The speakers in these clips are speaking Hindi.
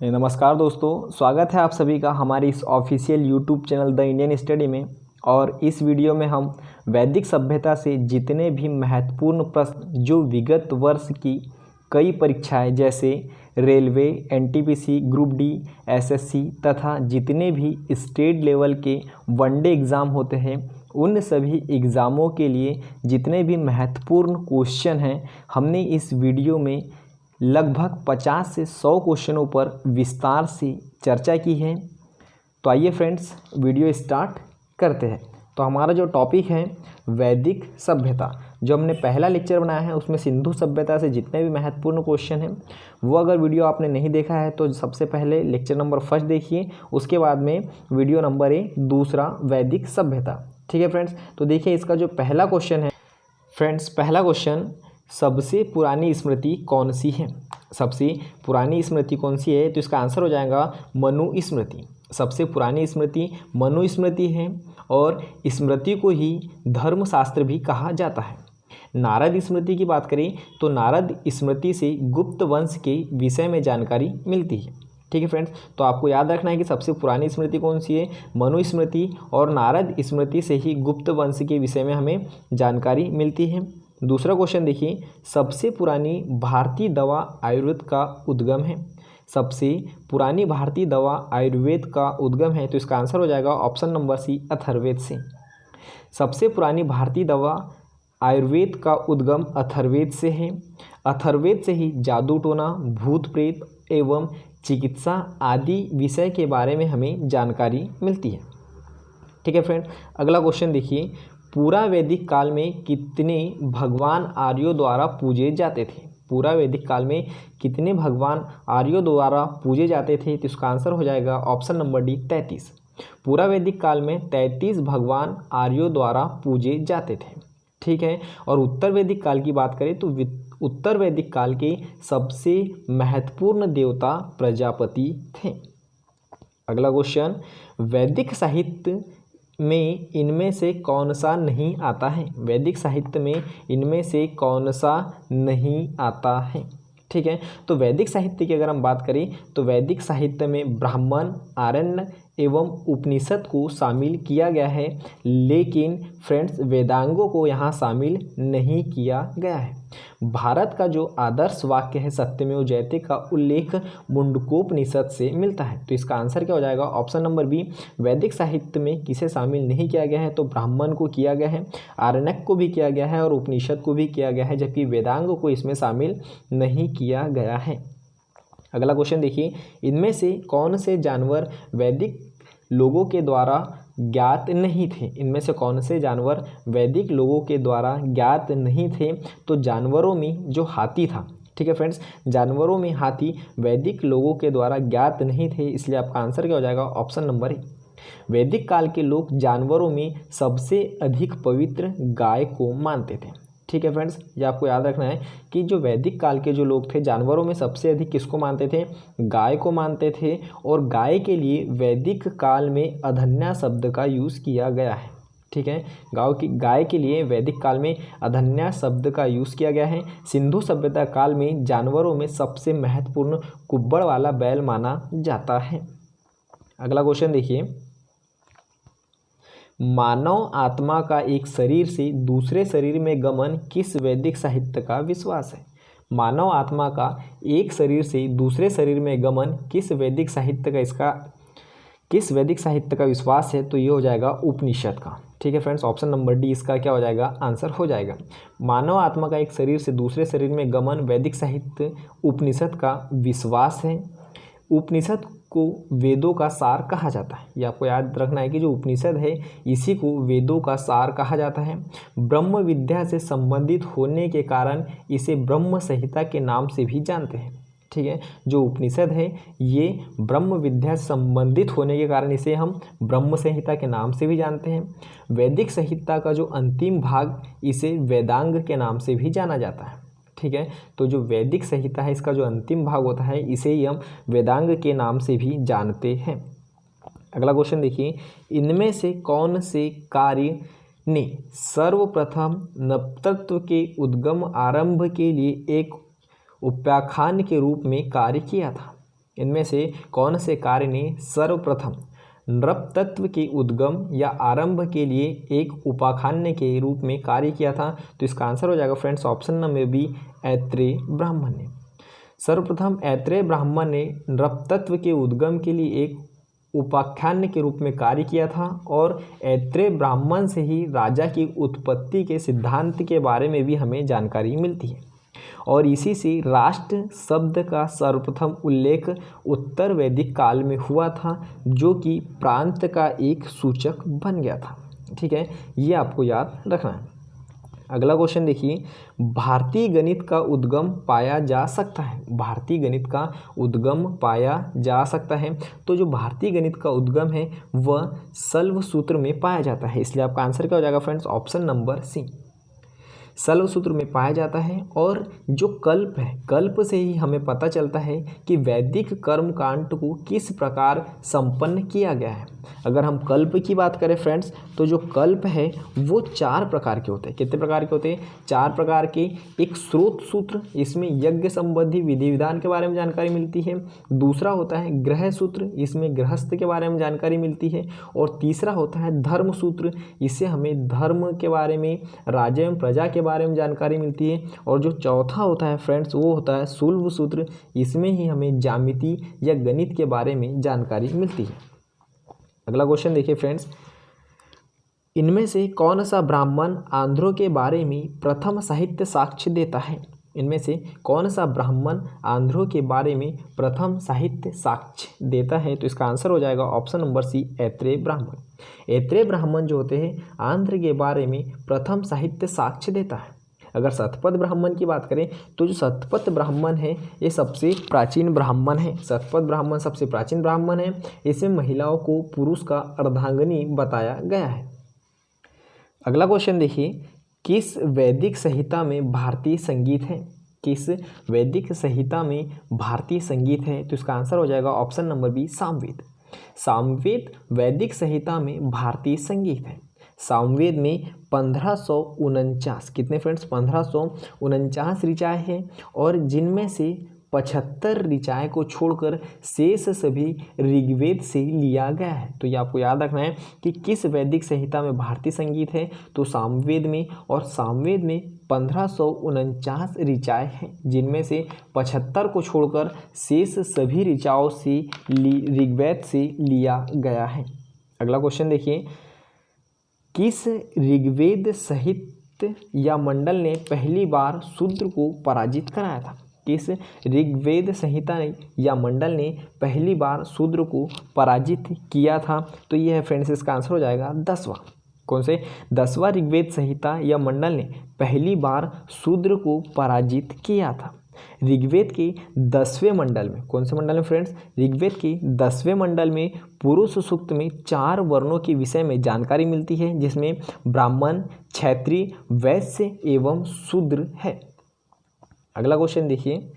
नमस्कार दोस्तों, स्वागत है आप सभी का हमारे इस official YouTube channel the Indian study में। और इस वीडियो में हम वैदिक सभ्यता से जितने भी महत्वपूर्ण प्रश्न जो विगत वर्ष की कई परीक्षाएं जैसे railway, NTPC, group D, SSC तथा जितने भी स्टेट लेवल के वनडे एग्ज़ाम होते हैं उन सभी एग्ज़ामों के लिए जितने भी महत्वपूर्ण क्वेश्चन हैं हमने इस वीडियो में लगभग 50 से 100 क्वेश्चनों पर विस्तार से चर्चा की है। तो आइए फ्रेंड्स वीडियो स्टार्ट करते हैं। तो हमारा जो टॉपिक है वैदिक सभ्यता, जो हमने पहला लेक्चर बनाया है उसमें सिंधु सभ्यता से जितने भी महत्वपूर्ण क्वेश्चन हैं वो अगर वीडियो आपने नहीं देखा है तो सबसे पहले लेक्चर नंबर 1 देखिए, उसके बाद में वीडियो नंबर 1 दूसरा वैदिक सभ्यता। ठीक है फ्रेंड्स, तो देखिए इसका जो पहला क्वेश्चन है फ्रेंड्स, पहला क्वेश्चन, सबसे पुरानी स्मृति कौन सी है? सबसे पुरानी स्मृति कौन सी है? तो इसका आंसर हो जाएगा मनु स्मृति। सबसे पुरानी स्मृति मनु स्मृति है और स्मृति को ही धर्मशास्त्र भी कहा जाता है। नारद स्मृति की बात करें तो नारद स्मृति से गुप्त वंश के विषय में जानकारी मिलती है। ठीक है फ्रेंड्स, तो आपको याद रखना है कि सबसे पुरानी स्मृति कौन सी है? मनु स्मृति, और नारद स्मृति से ही गुप्त वंश के विषय में हमें जानकारी मिलती है। दूसरा क्वेश्चन देखिए, सबसे पुरानी भारतीय दवा आयुर्वेद का उद्गम है। सबसे पुरानी भारतीय दवा आयुर्वेद का उद्गम है, तो इसका आंसर हो जाएगा ऑप्शन नंबर सी, अथर्ववेद से। सबसे पुरानी भारतीय दवा आयुर्वेद का उद्गम अथर्ववेद से है। अथर्ववेद से ही जादू टोना, भूत प्रेत एवं चिकित्सा आदि विषय के बारे में हमें जानकारी मिलती है। ठीक है फ्रेंड, अगला क्वेश्चन देखिए, पूरा वैदिक काल में कितने भगवान आर्यों द्वारा पूजे जाते थे? पूरा वैदिक काल में कितने भगवान आर्यों द्वारा पूजे जाते थे? तो इसका आंसर हो जाएगा ऑप्शन नंबर डी, 33। पूरा वैदिक काल में 33 भगवान आर्यों द्वारा पूजे जाते थे। ठीक है, और उत्तर वैदिक काल की बात करें तो उत्तर वैदिक काल के सबसे महत्वपूर्ण देवता प्रजापति थे। अगला क्वेश्चन, वैदिक साहित्य में इनमें से कौन सा नहीं आता है? वैदिक साहित्य में इनमें से कौन सा नहीं आता है? ठीक है, तो वैदिक साहित्य की अगर हम बात करें तो वैदिक साहित्य में ब्राह्मण, आरण्य एवं उपनिषद को शामिल किया गया है, लेकिन फ्रेंड्स वेदांगों को यहाँ शामिल नहीं किया गया है। भारत का जो आदर्श वाक्य है सत्यमेव जयते का उल्लेख मुंडकोपनिषद से मिलता है, तो इसका आंसर क्या हो जाएगा? Option number B. वैदिक साहित्य में किसे शामिल नहीं किया गया है? तो ब्राह्मण को किया गया है, आरण्यक को भी किया गया है और उपनिषद को भी किया गया है, जबकि वेदांग को इसमें शामिल नहीं किया गया है। अगला क्वेश्चन देखिए, इनमें से कौन से जानवर वैदिक लोगों के द्वारा ज्ञात नहीं थे? इनमें से कौन से जानवर वैदिक लोगों के द्वारा ज्ञात नहीं थे? तो जानवरों में जो हाथी था, ठीक है फ्रेंड्स, जानवरों में हाथी वैदिक लोगों के द्वारा ज्ञात नहीं थे, इसलिए आपका आंसर क्या हो जाएगा? ऑप्शन नंबर ए। वैदिक काल के लोग जानवरों में सबसे अधिक पवित्र गाय को मानते थे। ठीक है फ्रेंड्स, ये आपको याद रखना है कि जो वैदिक काल के जो लोग थे जानवरों में सबसे अधिक किसको मानते थे? गाय को मानते थे, और गाय के लिए वैदिक काल में अधन्या शब्द का यूज़ किया गया है। ठीक है, गाय के लिए वैदिक काल में अधन्या शब्द का यूज़ किया गया है। सिंधु सभ्यता काल में जानवरों में सबसे महत्वपूर्ण कुब्बड़ वाला बैल माना जाता है। अगला क्वेश्चन देखिए, मानव आत्मा का एक शरीर से दूसरे शरीर में गमन किस वैदिक साहित्य का विश्वास है? मानव आत्मा का एक शरीर से दूसरे शरीर में गमन किस वैदिक साहित्य का विश्वास है? तो ये हो जाएगा उपनिषद का। ठीक है फ्रेंड्स, ऑप्शन नंबर डी इसका क्या हो जाएगा? आंसर हो जाएगा। मानव आत्मा का एक शरीर से दूसरे शरीर में गमन वैदिक साहित्य उपनिषद का विश्वास है। उपनिषद को वेदों का सार कहा जाता है। ये आपको याद रखना है कि जो उपनिषद है इसी को वेदों का सार कहा जाता है। ब्रह्म विद्या से संबंधित होने के कारण इसे ब्रह्म संहिता के नाम से भी जानते हैं। ठीक है, जो उपनिषद है ये ब्रह्म विद्या से संबंधित होने के कारण इसे हम ब्रह्म संहिता के नाम से भी जानते हैं। वैदिक संहिता का जो अंतिम भाग इसे वेदांग के नाम से भी जाना जाता है। ठीक है, तो जो वैदिक संहिता है इसका जो अंतिम भाग होता है इसे ही हम वेदांग के नाम से भी जानते हैं। अगला क्वेश्चन देखिए, इनमें से कौन से कार्य ने सर्वप्रथम नवतत्व के उद्गम आरंभ के लिए एक उपाख्यान के रूप में कार्य किया था? इनमें से कौन से कार्य ने सर्वप्रथम नृप के उद्गम या आरंभ के लिए एक उपाख्यान के रूप में कार्य किया था? तो इसका आंसर हो जाएगा friends option number B, Aitareya Brahmana ने। सर्वप्रथम ऐत्रेय ब्राह्मण ने नृप के उद्गम के लिए एक उपाख्यान के रूप में कार्य किया था और ऐत्रेय ब्राह्मण से ही राजा की उत्पत्ति के सिद्धांत के बारे में भी हमें जानकारी मिलती है और इसी से राष्ट्र शब्द का सर्वप्रथम उल्लेख उत्तर वैदिक काल में हुआ था, जो कि प्रांत का एक सूचक बन गया था। ठीक है, ये आपको याद रखना है। अगला क्वेश्चन देखिए, भारतीय गणित का उद्गम पाया जा सकता है। भारतीय गणित का उद्गम पाया जा सकता है, तो जो भारतीय गणित का उद्गम है वह शल्व सूत्र में पाया जाता है, इसलिए आपका आंसर क्या हो जाएगा friends, option number C, Shulba Sutra में पाया जाता है। और जो कल्प है, कल्प से ही हमें पता चलता है कि वैदिक कर्मकांड को किस प्रकार संपन्न किया गया है। अगर हम कल्प की बात करें फ्रेंड्स, तो जो कल्प है वो 4 प्रकार के होते हैं। कितने प्रकार के होते हैं? 4 प्रकार के। एक स्रोत सूत्र, इसमें यज्ञ संबंधी विधि विधान के बारे में जानकारी मिलती है। दूसरा होता है ग्रह सूत्र, इसमें गृहस्थ के बारे में जानकारी मिलती है। और तीसरा होता है धर्म सूत्र, इससे हमें धर्म के बारे में, राज्य एवं प्रजा के बारे में जानकारी मिलती है। और जो चौथा होता है फ्रेंड्स वो होता है शुल्ब सूत्र, इसमें ही हमें ज्यामिति या गणित के बारे में जानकारी मिलती है। अगला क्वेश्चन देखिए फ्रेंड्स, इनमें से कौन सा ब्राह्मण आंध्रों के बारे में प्रथम साहित्य साक्ष्य देता है? इनमें से कौन सा ब्राह्मण आंध्रों के बारे में प्रथम साहित्य साक्ष्य देता है? तो इसका आंसर हो जाएगा ऑप्शन नंबर सी, ऐत्रेय ब्राह्मण। ऐत्रेय ब्राह्मण जो होते हैं आंध्र के बारे में प्रथम साहित्य साक्ष्य देता है। अगर शतपथ ब्राह्मण की बात करें तो जो शतपथ ब्राह्मण है ये सबसे प्राचीन ब्राह्मण है। शतपथ ब्राह्मण सबसे प्राचीन ब्राह्मण है। इसमें महिलाओं को पुरुष का अर्धांगिनी बताया गया है। अगला क्वेश्चन देखिए, किस वैदिक संहिता में भारतीय संगीत है? किस वैदिक संहिता में भारतीय संगीत है? तो इसका आंसर हो जाएगा option number B, Samaveda. Samaveda वैदिक संहिता में भारतीय संगीत है। सामवेद में 1549, कितने फ्रेंड्स, 1549 ऋचाएँ हैं और जिनमें से 75 ऋचाएँ को छोड़कर शेष सभी ऋग्वेद से लिया गया है। तो ये आपको याद रखना है कि किस वैदिक संहिता में भारतीय संगीत है, तो सामवेद में। और सामवेद में 1549 ऋचाएँ हैं, जिनमें से 75 को छोड़कर शेष सभी ऋचाओं से ऋग्वेद से लिया गया है। अगला क्वेश्चन देखिए, किस ऋग्वेद साहित्य या मंडल ने पहली बार शूद्र को पराजित कराया था? किस ऋग्वेद संहिता या मंडल ने पहली बार शूद्र को पराजित किया था? तो यह है फ्रेंड्स, इसका आंसर हो जाएगा 10वां। कौन से? 10वां ऋग्वेद संहिता या मंडल ने पहली बार शूद्र को पराजित किया था। ऋग्वेद के 10वें मंडल में, कौन से मंडल में फ्रेंड्स? ऋग्वेद के 10वें मंडल में पुरुष सूक्त में 4 वर्णों के विषय में जानकारी मिलती है, जिसमें ब्राह्मण, क्षत्रिय, वैश्य एवं शूद्र है। अगला क्वेश्चन देखिए,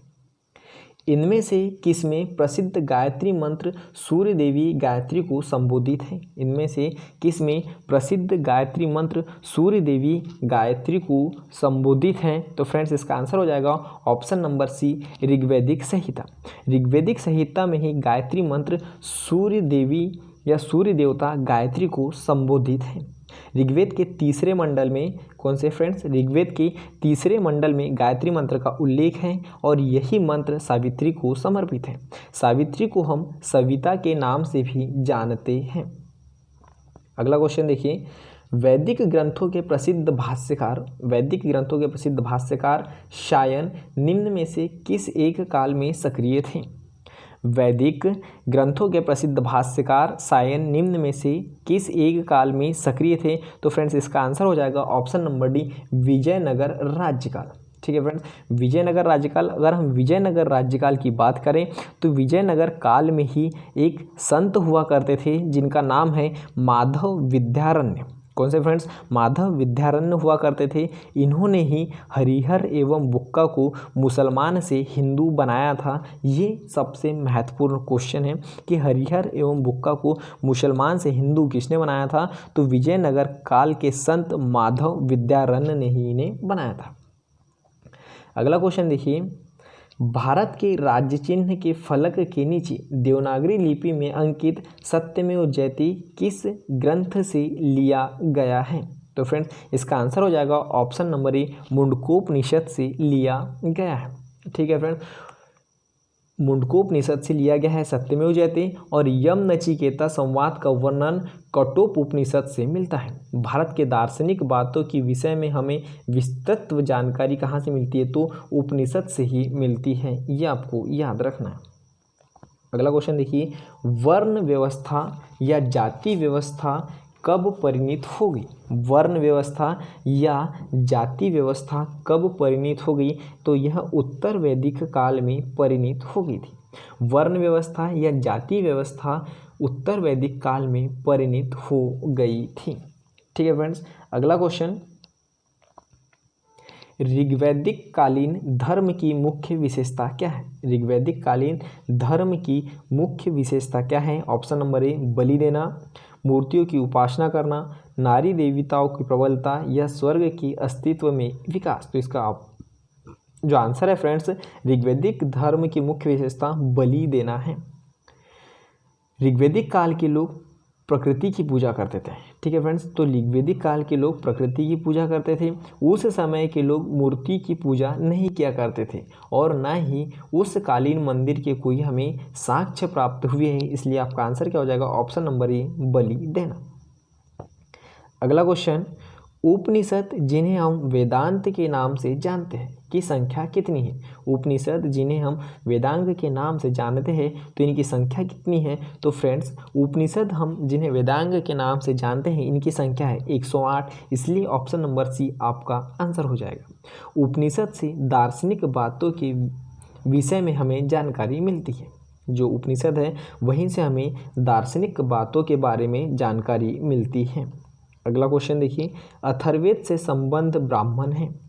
इनमें से किसमें प्रसिद्ध गायत्री मंत्र सूर्य देवी गायत्री को संबोधित है? इनमें से किसमें प्रसिद्ध गायत्री मंत्र सूर्य देवी गायत्री को संबोधित है? तो फ्रेंड्स इसका आंसर हो जाएगा ऑप्शन नंबर सी, ऋग्वैदिक संहिता। ऋग्वैदिक संहिता में ही गायत्री मंत्र सूर्य देवी या सूर्य देवता गायत्री को संबोधित है। ऋग्वेद के 3रे मंडल में, कौन से फ्रेंड्स? ऋग्वेद के 3रे मंडल में गायत्री मंत्र का उल्लेख है और यही मंत्र सावित्री को समर्पित है। सावित्री को हम सविता के नाम से भी जानते हैं। अगला क्वेश्चन देखिए, वैदिक ग्रंथों के प्रसिद्ध भाष्यकार शायन निम्न में से किस एक काल में सक्रिय थे? वैदिक ग्रंथों के प्रसिद्ध भाष्यकार सायन निम्न में से किस एक काल में सक्रिय थे? तो फ्रेंड्स इसका आंसर हो जाएगा ऑप्शन नंबर डी, विजयनगर राज्यकाल। ठीक है फ्रेंड्स, विजयनगर राज्यकाल। अगर हम विजयनगर राज्यकाल की बात करें तो विजयनगर काल में ही एक संत हुआ करते थे जिनका नाम है माधव विद्यारण्य। कौन से फ्रेंड्स? माधव विद्यारण्य हुआ करते थे। इन्होंने ही हरिहर एवं बुक्का को मुसलमान से हिंदू बनाया था। ये सबसे महत्वपूर्ण क्वेश्चन है कि हरिहर एवं बुक्का को मुसलमान से हिंदू किसने बनाया था? तो विजयनगर काल के संत माधव विद्यारण्य ने ही इन्हें बनाया था। अगला क्वेश्चन देखिए, भारत के राज्य चिन्ह के फलक के नीचे देवनागरी लिपि में अंकित सत्यमेव जयते किस ग्रंथ से लिया गया है? तो फ्रेंड्स इसका आंसर हो जाएगा ऑप्शन नंबर ए, मुंडकोपनिषद से लिया गया है। ठीक है फ्रेंड्स, मुंडकोपनिषद से लिया गया है सत्यमेव जयते, और यम नचिकेता संवाद का वर्णन कठोपनिषद से मिलता है। भारत के दार्शनिक बातों के विषय में हमें विस्तृत जानकारी कहाँ से मिलती है? तो उपनिषद से ही मिलती है, ये आपको याद रखना है। अगला क्वेश्चन देखिए, वर्ण व्यवस्था या जाति व्यवस्था कब परिणत हो गई? वर्ण व्यवस्था या जाति व्यवस्था कब परिणत हो गई? तो यह उत्तर वैदिक काल में परिणत हो गई थी। वर्ण व्यवस्था या जाति व्यवस्था उत्तर वैदिक काल में परिणत हो गई थी। ठीक है फ्रेंड्स, अगला क्वेश्चन, ऋग्वैदिक कालीन धर्म की मुख्य विशेषता क्या है? ऋग्वैदिक कालीन धर्म की मुख्य विशेषता क्या है? ऑप्शन नंबर ए, बलि देना, मूर्तियों की उपासना करना, नारी देवताओं की प्रबलता, या स्वर्ग की अस्तित्व में विकास। तो इसका जो आंसर है फ्रेंड्स, ऋग्वैदिक धर्म की मुख्य विशेषता बलि देना है। ऋग्वैदिक काल के लोग प्रकृति की पूजा करते थे। ठीक है फ्रेंड्स, तो ऋग्वैदिक काल के लोग प्रकृति की पूजा करते थे। उस समय के लोग मूर्ति की पूजा नहीं किया करते थे, और ना ही उस कालीन मंदिर के कोई हमें साक्ष्य प्राप्त हुए हैं। इसलिए आपका आंसर क्या हो जाएगा? ऑप्शन नंबर ए, बलि देना। अगला क्वेश्चन, उपनिषद जिन्हें हम वेदांत के नाम से जानते हैं की संख्या कितनी है? उपनिषद जिन्हें हम वेदांग के नाम से जानते हैं तो इनकी संख्या कितनी है? तो फ्रेंड्स, उपनिषद हम जिन्हें वेदांग के नाम से जानते हैं इनकी संख्या है 108। इसलिए ऑप्शन नंबर सी आपका आंसर हो जाएगा। उपनिषद से दार्शनिक बातों के विषय में हमें जानकारी मिलती है। जो उपनिषद है वहीं से हमें दार्शनिक बातों के बारे में जानकारी मिलती है। अगला क्वेश्चन देखिए, अथर्ववेद से संबंध ब्राह्मण है।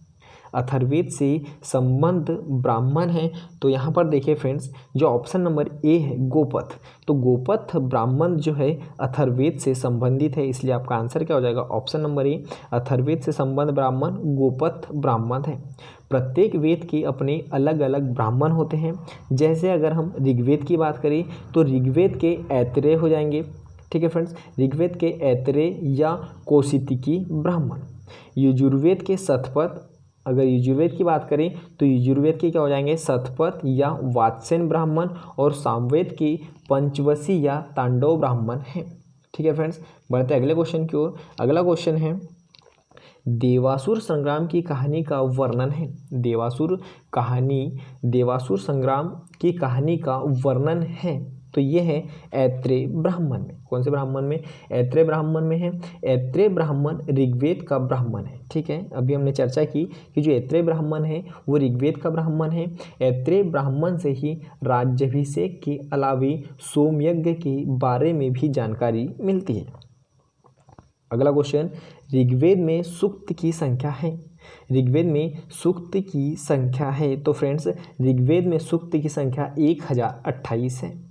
अथर्ववेद से संबंध ब्राह्मण है, तो यहाँ पर देखिए फ्रेंड्स, जो ऑप्शन नंबर ए है गोपथ, तो गोपथ ब्राह्मण जो है अथर्ववेद से संबंधित है। इसलिए आपका आंसर क्या हो जाएगा? ऑप्शन नंबर ए, अथर्ववेद से संबंध ब्राह्मण गोपथ ब्राह्मण है। प्रत्येक वेद के अपने अलग अलग ब्राह्मण होते हैं। जैसे अगर हम ऋग्वेद की बात करें तो ऋग्वेद के ऐतरेय हो जाएंगे। ठीक है फ्रेंड्स, ऋग्वेद के ऐतरेय या कौशिकी ब्राह्मण। यजुर्वेद के शतपथ, अगर यजुर्वेद की बात करें तो यजुर्वेद के क्या हो जाएंगे? शतपथ या वात्स्यन ब्राह्मण, और सामवेद के पंचवशी या तांडव ब्राह्मण हैं। ठीक है फ्रेंड्स, बढ़ते अगले क्वेश्चन की ओर। अगला क्वेश्चन है, देवासुर संग्राम की कहानी का वर्णन है। देवासुर संग्राम की कहानी का वर्णन है, तो ये है ऐत्रेय ब्राह्मण में। कौन से ब्राह्मण में? ऐत्रेय ब्राह्मण में है। ऐत्रेय ब्राह्मण ऋग्वेद का ब्राह्मण है। ठीक है, अभी हमने चर्चा की कि जो ऐत्रेय ब्राह्मण है वो ऋग्वेद का ब्राह्मण है। ऐत्रेय ब्राह्मण से ही राज्याभिषेक के अलावे सोमयज्ञ के बारे में भी जानकारी मिलती है। अगला क्वेश्चन, ऋग्वेद में सूक्त की संख्या है। ऋग्वेद में सूक्त की संख्या है, तो फ्रेंड्स ऋग्वेद में सूक्त की संख्या 1028 है।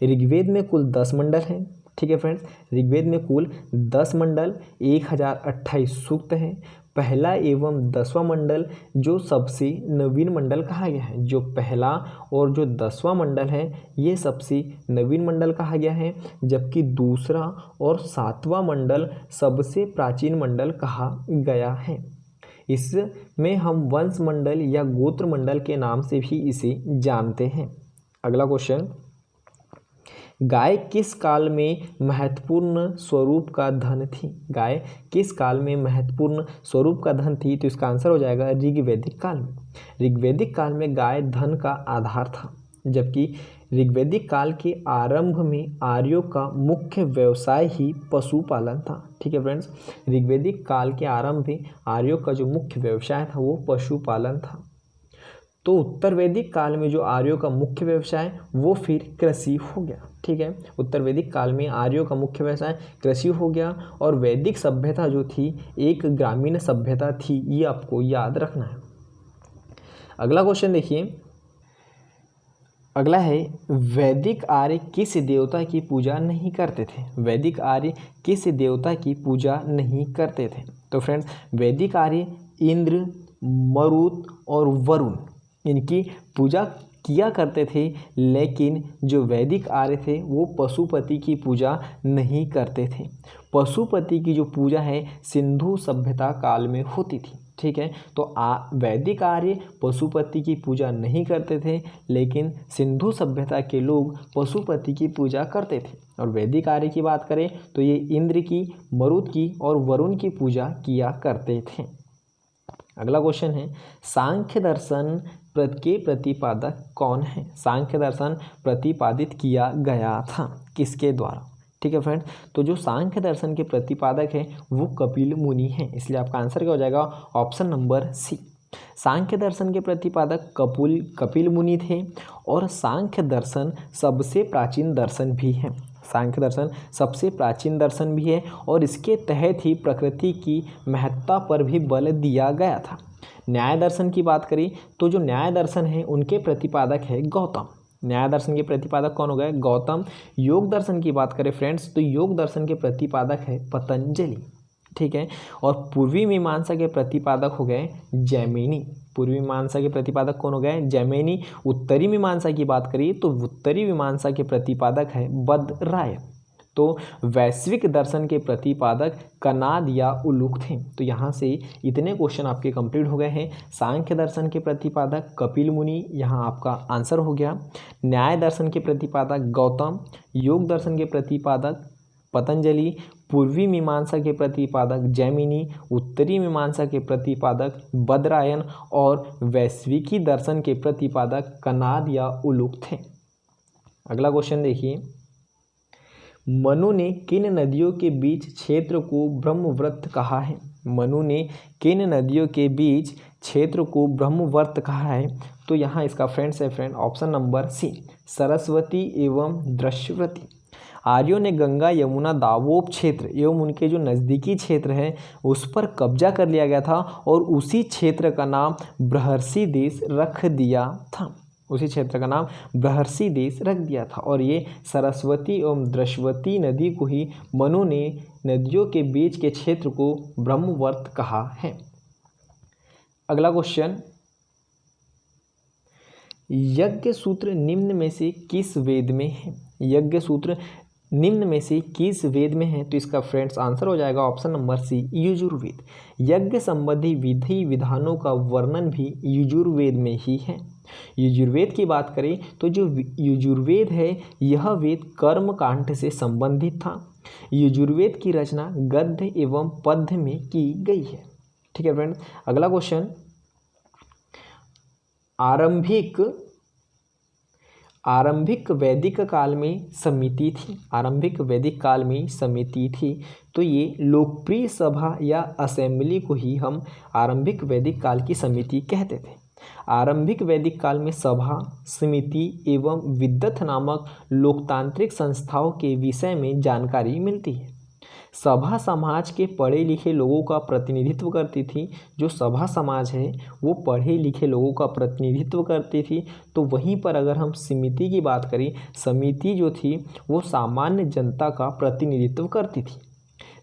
ऋग्वेद में कुल 10 मंडल हैं। ठीक है फ्रेंड्स, ऋग्वेद में कुल 10 मंडल, 1028 सूक्त हैं। पहला एवं 10वां मंडल जो सबसे नवीन मंडल कहा गया है। जो पहला और जो 10वां मंडल है ये सबसे नवीन मंडल कहा गया है, जबकि दूसरा और 7वां मंडल सबसे प्राचीन मंडल कहा गया है। इसमें हम वंश मंडल या गोत्र मंडल के नाम से भी इसे जानते हैं। अगला क्वेश्चन, गाय किस काल में महत्वपूर्ण स्वरूप का धन थी? गाय किस काल में महत्वपूर्ण स्वरूप का धन थी? तो इसका आंसर हो जाएगा ऋग्वैदिक काल में। ऋग्वैदिक काल में गाय धन का आधार था, जबकि ऋग्वैदिक काल के आरंभ में आर्यों का मुख्य व्यवसाय ही पशुपालन था। ठीक है फ्रेंड्स, ऋग्वैदिक काल के आरंभ में आर्यों का जो मुख्य व्यवसाय था वो पशुपालन था। तो उत्तर वैदिक काल में जो आर्यों का मुख्य व्यवसाय वो फिर कृषि हो गया। ठीक है, उत्तर वैदिक काल में आर्यों का मुख्य व्यवसाय कृषि हो गया, और वैदिक सभ्यता जो थी एक ग्रामीण सभ्यता थी, ये आपको याद रखना है। अगला क्वेश्चन देखिए, अगला है, वैदिक आर्य किस देवता की पूजा नहीं करते थे? वैदिक आर्य किस देवता की पूजा नहीं करते थे? तो फ्रेंड्स वैदिक आर्य इंद्र, मरुत और वरुण इनकी पूजा किया करते थे, लेकिन जो वैदिक आर्य थे वो पशुपति की पूजा नहीं करते थे। पशुपति की जो पूजा है सिंधु सभ्यता काल में होती थी। ठीक है, तो वैदिक आर्य पशुपति की पूजा नहीं करते थे, लेकिन सिंधु सभ्यता के लोग पशुपति की पूजा करते थे। और वैदिक आर्य की बात करें तो ये इंद्र की, मरुत की और वरुण की पूजा किया करते थे। अगला क्वेश्चन है, सांख्य दर्शन के प्रतिपादक कौन है? सांख्य दर्शन प्रतिपादित किया गया था किसके द्वारा? ठीक है फ्रेंड्स, तो जो सांख्य दर्शन के प्रतिपादक है वो कपिल मुनि हैं, इसलिए आपका आंसर क्या हो जाएगा? ऑप्शन नंबर सी। सांख्य दर्शन के प्रतिपादक कपिल मुनि थे और सांख्य दर्शन सबसे प्राचीन दर्शन भी है। सांख्य दर्शन सबसे प्राचीन दर्शन भी है और इसके तहत ही प्रकृति की महत्ता पर भी बल दिया गया था। न्याय दर्शन की बात करें तो जो न्याय दर्शन है उनके प्रतिपादक है गौतम। न्याय दर्शन के प्रतिपादक कौन हो गए? गौतम। योग दर्शन की बात करें फ्रेंड्स तो योग दर्शन के प्रतिपादक है पतंजलि। ठीक है, और पूर्वी मीमांसा के प्रतिपादक हो गए जैमिनी। पूर्वी मीमांसा के प्रतिपादक कौन हो गए? जैमिनी। उत्तरी मीमांसा की बात करिए तो उत्तरी मीमांसा के प्रतिपादक है बदरायन। तो वैश्विक दर्शन के प्रतिपादक कनाद या उलूक थे। तो यहाँ से इतने क्वेश्चन आपके कंप्लीट हो गए हैं। सांख्य दर्शन के प्रतिपादक कपिल मुनि, यहाँ आपका आंसर हो गया। न्याय दर्शन के प्रतिपादक गौतम, योग दर्शन के प्रतिपादक पतंजलि, पूर्वी मीमांसा के प्रतिपादक जैमिनी, उत्तरी मीमांसा के प्रतिपादक बदरायन और वैश्विकी दर्शन के प्रतिपादक कनाद या उलूक थे। अगला क्वेश्चन देखिए, मनु ने किन नदियों के बीच क्षेत्र को ब्रह्मवृत्त कहा है? मनु ने किन नदियों के बीच क्षेत्र को ब्रह्मवृत्त कहा है? तो यहाँ इसका friend option number C, Saraswati एवं दृश्यवती। आर्यों ने गंगा, यमुना, दावोप क्षेत्र एवं उनके जो नज़दीकी क्षेत्र है उस पर कब्जा कर लिया गया था और उसी क्षेत्र का नाम बृहर्षि देश रख दिया था। उसी क्षेत्र का नाम बृहर्षि देश रख दिया था और ये सरस्वती एवं दृश्यवती नदी को ही मनु ने नदियों के बीच के क्षेत्र को ब्रह्मवृत्त कहा है। अगला क्वेश्चन, यज्ञ सूत्र निम्न में से किस वेद में है? यज्ञ सूत्र निम्न में से किस वेद में है? तो इसका फ्रेंड्स आंसर हो जाएगा ऑप्शन नंबर सी, यजुर्वेद। यज्ञ संबंधी विधि विधानों का वर्णन भी यजुर्वेद में ही है। यजुर्वेद की बात करें तो जो यजुर्वेद है यह वेद कर्म कांड से संबंधित था। यजुर्वेद की रचना गद्य एवं पद्य में की गई है। ठीक है फ्रेंड्स, अगला क्वेश्चन, आरंभिक वैदिक काल में समिति थी। आरंभिक वैदिक काल में समिति थी तो ये लोकप्रिय सभा या असेंबली को ही हम आरंभिक वैदिक काल की समिति कहते थे। आरंभिक वैदिक काल में सभा, समिति एवं विद्वत नामक लोकतांत्रिक संस्थाओं के विषय में जानकारी मिलती है। सभा समाज के पढ़े लिखे लोगों का प्रतिनिधित्व करती थी। जो सभा समाज है वो पढ़े लिखे लोगों का प्रतिनिधित्व करती थी। तो वहीं पर अगर हम समिति की बात करें, समिति जो थी वो सामान्य जनता का प्रतिनिधित्व करती थी।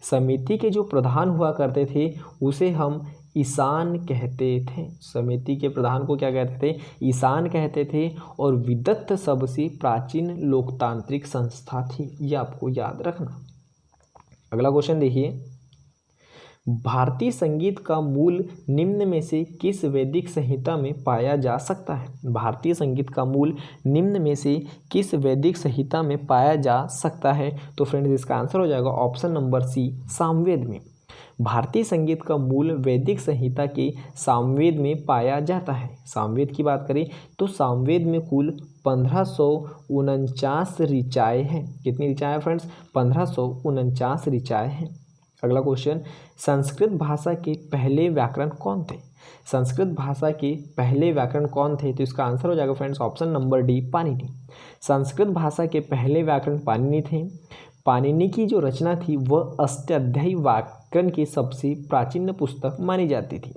समिति के जो प्रधान हुआ करते थे उसे हम ईशान कहते थे। समिति के प्रधान को क्या कहते थे? ईशान कहते थे। और विद्वत सबसे प्राचीन लोकतांत्रिक संस्था थी, ये आपको याद रखना। अगला क्वेश्चन देखिए, भारतीय संगीत का मूल निम्न में से किस वैदिक संहिता में पाया जा सकता है? भारतीय संगीत का मूल निम्न में से किस वैदिक संहिता में पाया जा सकता है? तो फ्रेंड्स इसका आंसर हो जाएगा ऑप्शन नंबर सी, सामवेद में। भारतीय संगीत का मूल वैदिक संहिता के सामवेद में पाया जाता है। सामवेद की बात करें तो सामवेद में कुल 1549 ऋचाएँ हैं। कितनी ऋचाएँ फ्रेंड्स? 1549 ऋचाएँ हैं। अगला क्वेश्चन, संस्कृत भाषा के पहले व्याकरण कौन थे? संस्कृत भाषा के पहले व्याकरण कौन थे? तो इसका आंसर हो जाएगा friends option number D, Panini. Sanskrit भाषा के पहले व्याकरण पाणिनि थे। पाणिनि की जो रचना थी वह अष्टाध्यायी व्याकरण की सबसे प्राचीन पुस्तक मानी जाती थी।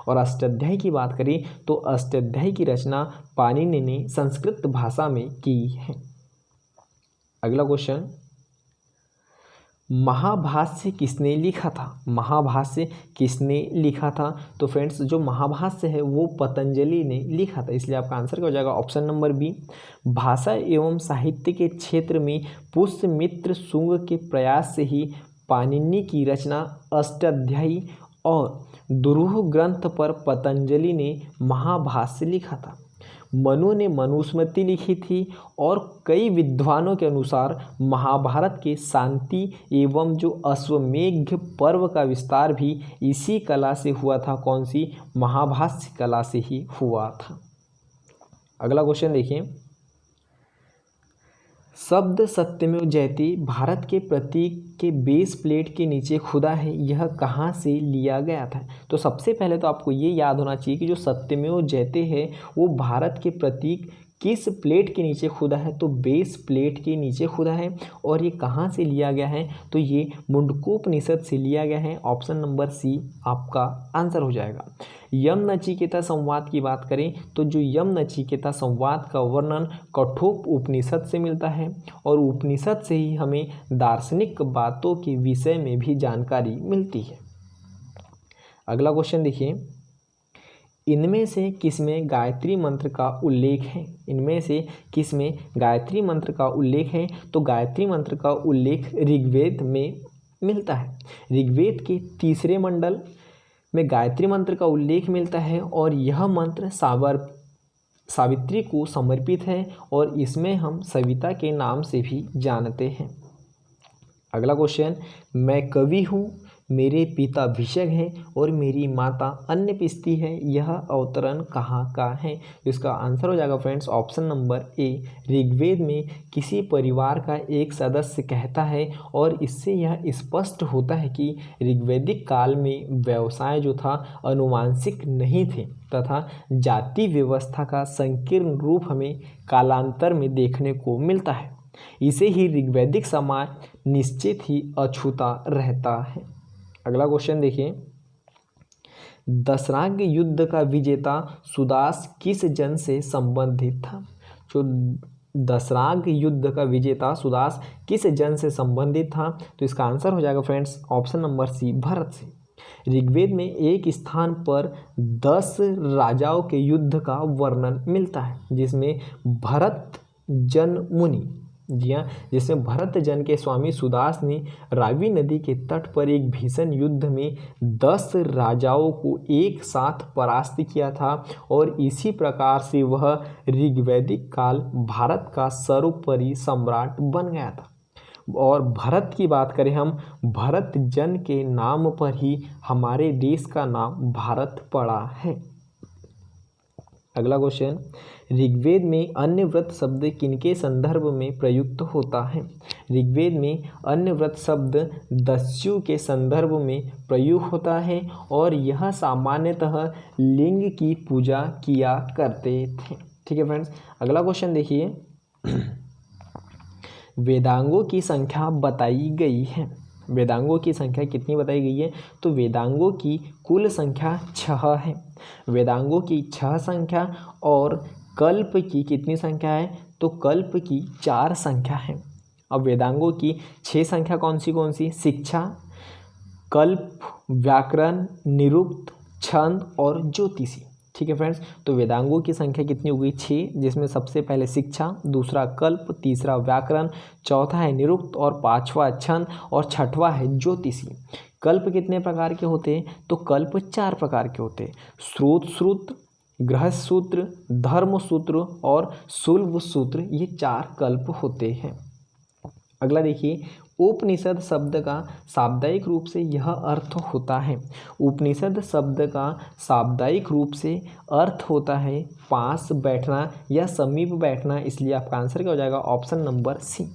और अष्टाध्यायी की बात करें तो अष्टाध्यायी की रचना पाणिनि ने संस्कृत भाषा में की है। अगला क्वेश्चन, महाभाष्य किसने लिखा था? महाभाष्य किसने लिखा था? तो फ्रेंड्स जो महाभाष्य है वो पतंजलि ने लिखा था, इसलिए आपका आंसर क्या हो जाएगा? Option number B. भाषा एवं साहित्य के क्षेत्र में पुष्यमित्र शुंग के प्रयास से ही पाणिनि की रचना अष्टाध्यायी और दुरूह ग्रंथ पर पतंजलि ने महाभाष्य लिखा था। मनु ने मनुस्मृति लिखी थी और कई विद्वानों के अनुसार महाभारत के शांति एवं जो अश्वमेघ पर्व का विस्तार भी इसी कला से हुआ था। कौन सी? महाभाष्य कला से ही हुआ था। अगला क्वेश्चन देखिए, शब्द सत्यमेव जयते भारत के प्रतीक के बेस प्लेट के नीचे खुदा है, यह कहाँ से लिया गया था? तो सबसे पहले तो आपको ये याद होना चाहिए कि जो सत्यमेव जयते है वो भारत के प्रतीक किस प्लेट के नीचे खुदा है? तो बेस प्लेट के नीचे खुदा है। और ये कहाँ से लिया गया है? तो ये मुंडकोपनिषद से लिया गया है। ऑप्शन नंबर सी आपका आंसर हो जाएगा। यम नचिकेता संवाद की बात करें तो जो यम नचिकेता संवाद का वर्णन कठोप उपनिषद से मिलता है और उपनिषद से ही हमें दार्शनिक बातों के विषय में भी जानकारी मिलती है। अगला क्वेश्चन देखिए, इनमें से किसमें गायत्री मंत्र का उल्लेख है? इनमें से किसमें गायत्री मंत्र का उल्लेख है? तो गायत्री मंत्र का उल्लेख ऋग्वेद में मिलता है। ऋग्वेद के 3 मंडल में गायत्री मंत्र का उल्लेख मिलता है और यह मंत्र सावित्री को समर्पित है और इसमें हम सविता के नाम से भी जानते हैं। अगला क्वेश्चन, मैं कवि हूँ, मेरे पिता भिषक हैं और मेरी माता अन्नपिस्ती है, यह अवतरण कहाँ का है? इसका आंसर हो जाएगा friends option number A. Rigveda में किसी परिवार का एक सदस्य कहता है और इससे यह स्पष्ट होता है कि ऋग्वैदिक काल में व्यवसाय जो था अनुवांशिक नहीं थे तथा जाति व्यवस्था का संकीर्ण रूप हमें कालांतर में देखने को मिलता है। इसे ही ऋग्वैदिक समाज निश्चित ही अछूता रहता है। अगला क्वेश्चन देखिए, दशराग युद्ध का विजेता सुदास किस जन से संबंधित था? जो दशराग युद्ध का विजेता सुदास किस जन से संबंधित था? तो इसका आंसर हो जाएगा friends option number C, Bharat से। ऋग्वेद में एक स्थान पर 10 राजाओं के युद्ध का वर्णन मिलता है जिसमें भरत जन मुनि, जी हाँ, जिसमें भरत जन के स्वामी सुदास ने रावी नदी के तट पर एक भीषण युद्ध में 10 राजाओं को एक साथ परास्त किया था और इसी प्रकार से वह ऋग्वैदिक काल भारत का सर्वोपरि सम्राट बन गया था। और भरत की बात करें हम, भरत जन के नाम पर ही हमारे देश का नाम भारत पड़ा है। अगला क्वेश्चन, ऋग्वेद में अन्य व्रत शब्द किनके संदर्भ में प्रयुक्त होता है? ऋग्वेद में अन्य व्रत शब्द दस्यु के संदर्भ में प्रयुक्त होता है और यह सामान्यतः लिंग की पूजा किया करते थे। ठीक है फ्रेंड्स, अगला क्वेश्चन देखिए, वेदांगों की संख्या बताई गई है। वेदांगों की संख्या कितनी बताई गई है? तो वेदांगों की कुल संख्या 6 है। वेदांगों की 6 संख्या और कल्प की कितनी संख्या है? तो कल्प की 4 संख्या है। अब वेदांगों की 6 संख्या कौन सी? शिक्षा, कल्प, व्याकरण, निरुक्त, छंद और ज्योतिषी। ठीक है फ्रेंड्स, तो वेदांगों की संख्या कितनी हो गई? 6, जिसमें सबसे पहले शिक्षा, दूसरा कल्प, तीसरा व्याकरण, चौथा है निरुक्त और 5वां छंद और 6वां है ज्योतिषी। कल्प कितने प्रकार के होते हैं? तो कल्प 4 प्रकार के होते हैं, श्रोत सूत्र, गृहस्थ सूत्र, धर्म सूत्र और शुल्ब सूत्र, ये 4 कल्प होते हैं। अगला देखिए, उपनिषद शब्द का शाब्दिक रूप से यह अर्थ होता है। उपनिषद शब्द का शाब्दिक रूप से अर्थ होता है पास बैठना या समीप बैठना, इसलिए आपका आंसर क्या हो जाएगा? ऑप्शन नंबर सी।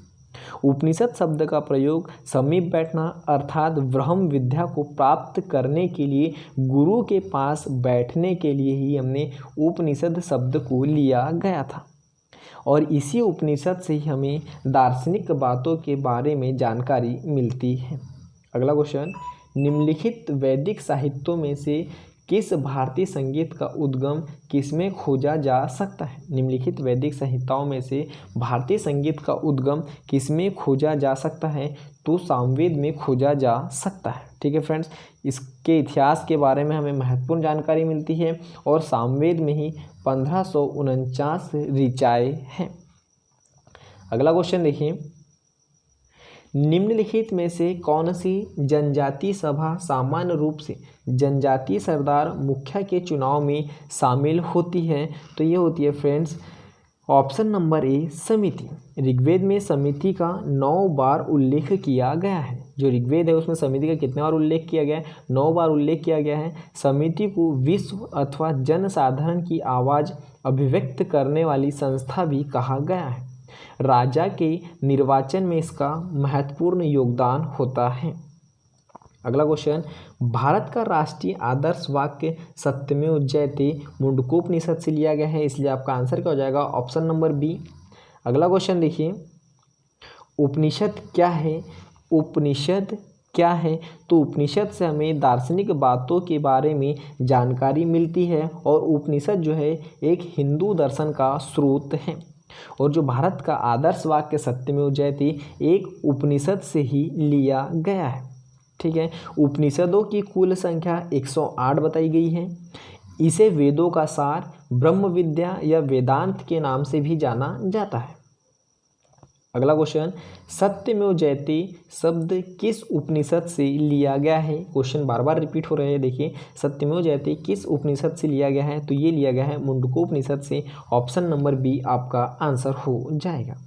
उपनिषद शब्द का प्रयोग समीप बैठना अर्थात ब्रह्म विद्या को प्राप्त करने के लिए गुरु के पास बैठने के लिए ही हमने उपनिषद शब्द को लिया गया था और इसी उपनिषद से ही हमें दार्शनिक बातों के बारे में जानकारी मिलती है। अगला क्वेश्चन, निम्नलिखित वैदिक साहित्यों में से किस भारतीय संगीत का उद्गम किसमें खोजा जा सकता है? निम्नलिखित वैदिक संहिताओं में से भारतीय संगीत का उद्गम किसमें खोजा जा सकता है? तो सामवेद में खोजा जा सकता है। ठीक है फ्रेंड्स, इसके इतिहास के बारे में हमें महत्वपूर्ण जानकारी मिलती है और सामवेद में ही 1549 ऋचाएँ हैं। अगला क्वेश्चन देखिए, निम्नलिखित में से कौन सी जनजातीय सभा सामान्य रूप से जनजातीय सरदार मुखिया के चुनाव में शामिल होती है? तो ये होती है फ्रेंड्स ऑप्शन नंबर ए समिति। ऋग्वेद में समिति का 9 बार उल्लेख किया गया है। जो ऋग्वेद है उसमें समिति का कितने बार उल्लेख किया गया है? 9 बार उल्लेख किया गया है। समिति को विश्व अथवा जनसाधारण की आवाज़ अभिव्यक्त करने वाली संस्था भी कहा गया है। राजा के निर्वाचन में इसका महत्वपूर्ण योगदान होता है। अगला क्वेश्चन, भारत का राष्ट्रीय आदर्श वाक्य सत्यमेव जयते मुंडकोपनिषद से लिया गया है, इसलिए आपका आंसर क्या हो जाएगा? Option number B. अगला क्वेश्चन देखिए, उपनिषद क्या है? उपनिषद क्या है? तो उपनिषद से हमें दार्शनिक बातों के बारे में जानकारी मिलती है और उपनिषद जो है एक हिंदू दर्शन का स्रोत है। और जो भारत का आदर्श वाक्य सत्यमेव जयते एक उपनिषद से ही लिया गया है। ठीक है, उपनिषदों की कुल संख्या 108 बताई गई है। इसे वेदों का सार, ब्रह्म विद्या या वेदांत के नाम से भी जाना जाता है। अगला क्वेश्चन, सत्यमेव जयते शब्द किस उपनिषद से लिया गया है? क्वेश्चन बार बार रिपीट हो रहे हैं। देखिए, सत्यमेव जयते किस उपनिषद से लिया गया है? तो ये लिया गया है मुंडकोपनिषद से। ऑप्शन नंबर बी आपका आंसर हो जाएगा।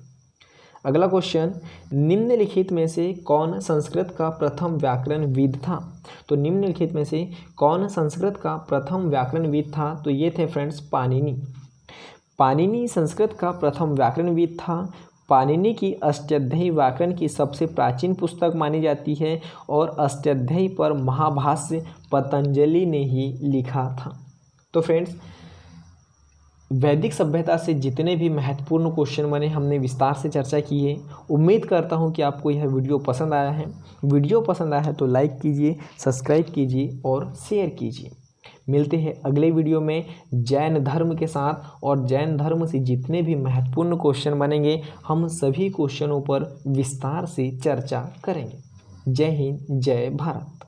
अगला क्वेश्चन, निम्नलिखित में से कौन संस्कृत का प्रथम व्याकरणविद था? तो निम्नलिखित में से कौन संस्कृत का प्रथम व्याकरणविद था? तो ये थे फ्रेंड्स पाणिनि। पाणिनि संस्कृत का प्रथम व्याकरणविद था। पाणिनि की अष्टाध्यायी व्याकरण की सबसे प्राचीन पुस्तक मानी जाती है और अष्टाध्यायी पर महाभाष्य पतंजलि ने ही लिखा था। तो फ्रेंड्स, वैदिक सभ्यता से जितने भी महत्वपूर्ण क्वेश्चन बने हमने विस्तार से चर्चा की है। उम्मीद करता हूं कि आपको यह वीडियो पसंद आया है। वीडियो पसंद आया है तो लाइक कीजिए, सब्सक्राइब कीजिए और शेयर कीजिए। मिलते हैं अगले वीडियो में जैन धर्म के साथ, और जैन धर्म से जितने भी महत्वपूर्ण क्वेश्चन बनेंगे हम सभी क्वेश्चनों पर विस्तार से चर्चा करेंगे। जय हिंद, जय भारत।